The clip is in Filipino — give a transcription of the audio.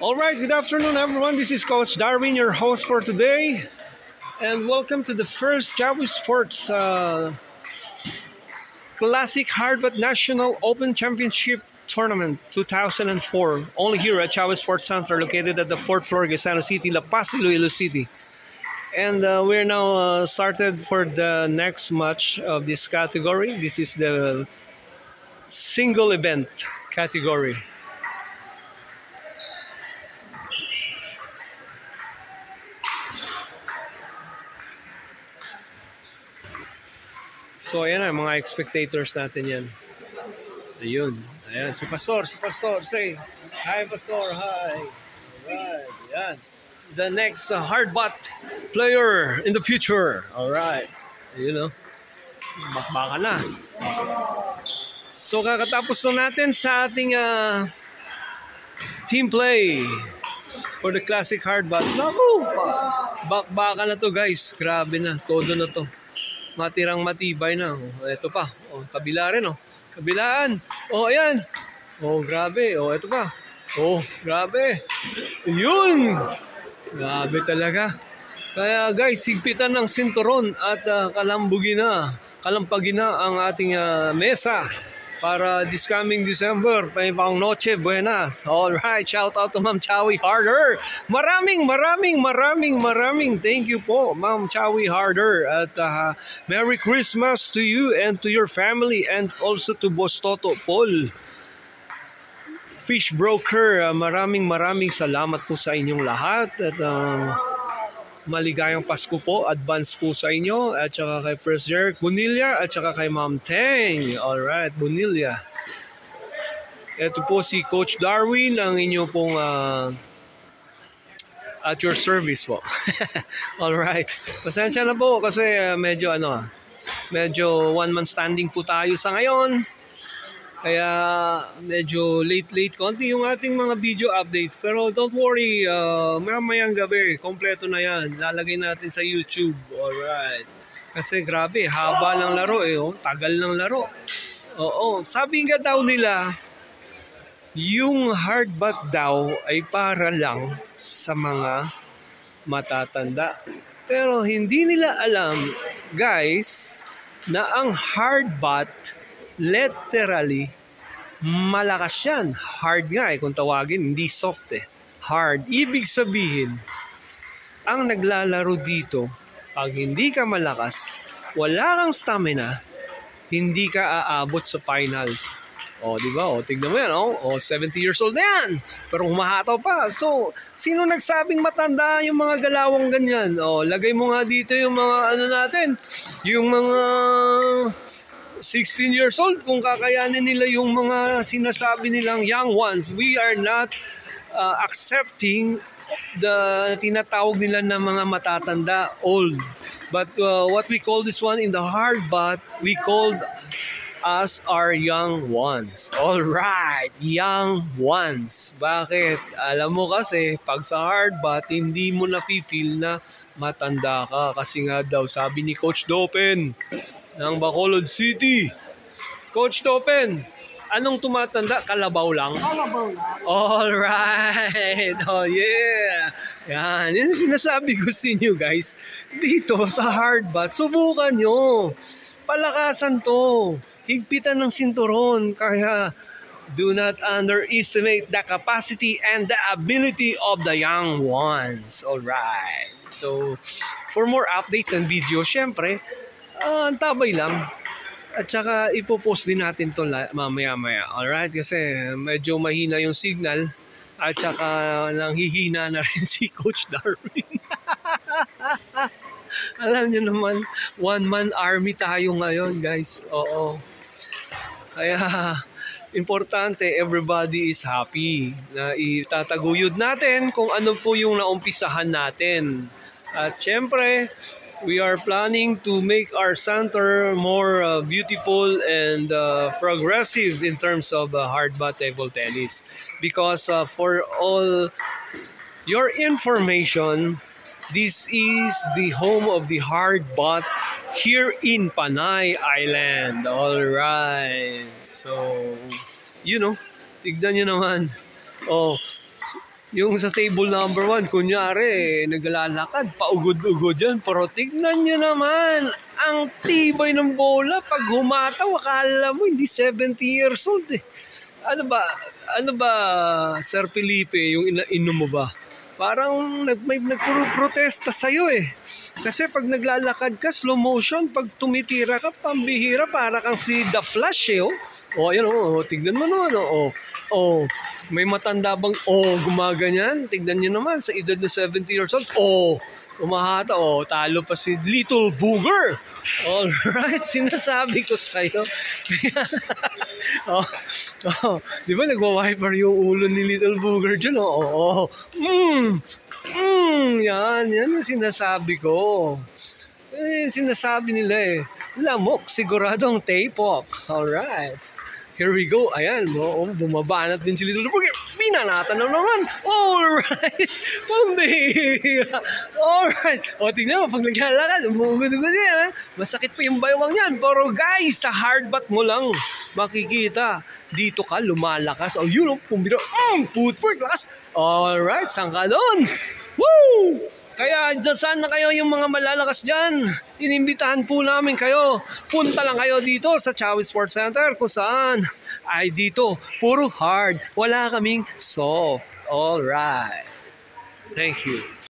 All right, good afternoon, everyone. This is Coach Darwin, your host for today, and welcome to the first Jawi Sports Classic Hardbat National Open Championship Tournament 2004. Only here at Jawi Sports Center, located at the fourth floor, Quezon City, La Paz, Iloilo City. And we're now started for the next match of this category. This is the single event category. So ayan na, mga spectators natin yan. Ayun. Ayan, si Pastor, say, hi Pastor, hi. Alright, ayan. The next hardbot player in the future. Alright. Ayun know. Bakbaka na. So kakatapos na natin sa ating team play for the classic hardbot. Naku, bakbaka na to guys. Grabe na, todo na to. Matirang matibay na. Oh, ito pa. Oh, kabila rin oh. Kabilaan. Oh, ayan. Oh, grabe. Oh, ito pa. Oh, grabe. Yun. Grabe talaga. Kaya guys, higpitan ng sinturon at kalampagin na ang ating mesa para this coming December, pang Noche Buenas. Alright, shout out to Ma'am Chawi Harder. Maraming thank you po, Ma'am Chawi Harder. At Merry Christmas to you and to your family, and also to Boss Toto Paul Fish Broker. Maraming salamat po sa inyong lahat. At maligayang Pasko po, advance po sa inyo, at saka kay First Jerk Bonilla, at saka kay Ma'am Teng. Alright, Bonilla. Ito po si Coach Darwin, ang inyo pong at your service po. Alright, pasensya na po kasi medyo one man standing po tayo sa ngayon. Kaya medyo late konti yung ating mga video updates. Pero don't worry, mamayang gabi, kompleto na yan. Lalagay natin sa YouTube. Alright. Kasi grabe, haba ng laro eh. Oh. Tagal ng laro. Oo, sabi nga daw nila, yung hardbat daw ay para lang sa mga matatanda. Pero hindi nila alam, guys, na ang hardbat literally malakas yan. Hard nga eh kung tawagin, hindi soft eh. Hard. Ibig sabihin, ang naglalaro dito, pag hindi ka malakas, wala kang stamina, hindi ka aabot sa finals. O, di ba? O, tignan mo yan. O, 70 years old na yan. Pero humahataw pa. So, sino nagsabing matanda yung mga galawang ganyan? O, lagay mo nga dito yung mga natin, yung mga 16 years old, kung kakayanin nila yung mga sinasabi nilang young ones. We are not accepting the tinatawag nila na mga matatanda, old. But what we call this one in the hardbat, we called as our young ones. Alright, young ones. Bakit? Alam mo kasi, pag sa hardbat, hindi mo na-feel na matanda ka. Kasi nga daw, sabi ni Coach Dopen ng Bacolod City. Coach Dopen, anong tumatanda? Kalabaw lang? Kalabaw lang. Alright. Oh yeah. Yan. Yan ang sinasabi ko sa inyo guys. Dito sa hardbat, subukan nyo. Palakasan to. Higpitan ng sinturon. Kaya do not underestimate the capacity and the ability of the young ones. Alright. So, for more updates and videos, syempre, antabay lang. At saka ipopost din natin to mamaya-maya. Alright? Kasi medyo mahina yung signal. At saka nanghihina na rin si Coach Darwin. Alam nyo naman, one-man army tayo ngayon guys. Oo. Kaya importante, everybody is happy. Na itataguyod natin kung ano po yung naumpisahan natin. At syempre, we are planning to make our center more beautiful and progressive in terms of hardbat table tennis. Because for all your information, this is the home of the hardbat here in Panay Island. Alright. So, tignan nyo naman. Oh, Yung sa table number 1, kunyari, naglalakad, paugod-ugod yan. Pero tignan nyo naman, ang tibay ng bola. Pag humataw, akala mo, hindi 70 years old eh. Ano ba, Sir Felipe, yung inom mo ba? Parang may nagpro-protesta sa'yo eh. Kasi pag naglalakad ka, slow motion, pag tumitira ka, pambihira, para kang si The Flash eh. Oh, ayan tignan mo naman. May matanda bang gumaganyan? Tignan niyo naman sa edad na 70 years old. Umahata. Talo pa si Little Booger. Alright, sinasabi ko sa'yo. Di ba nagwa-wiper yung ulo ni Little Booger dyan? Yan yung sinasabi ko. Sinasabi nila eh. Lamok, siguradong tape-walk. Alright. Here we go. Ayan, bumabanat din si Little Booger. Binanatan na naman. Alright. Pambihira. Alright. Tingnan mo, pag naglalakad, masakit pa yung baywang yan. Pero guys, sa hardbat mo lang makikita. Dito ka, lumalakas. Pumbira. Footwork, lakas. Alright, saan ka doon? Woo! Kaya saan na kayo yung mga malalakas dyan? Inimbitahan po namin kayo. Punta lang kayo dito sa Chawi Sports Center kung saan ay dito puro hard. Wala kaming soft. Alright. Thank you.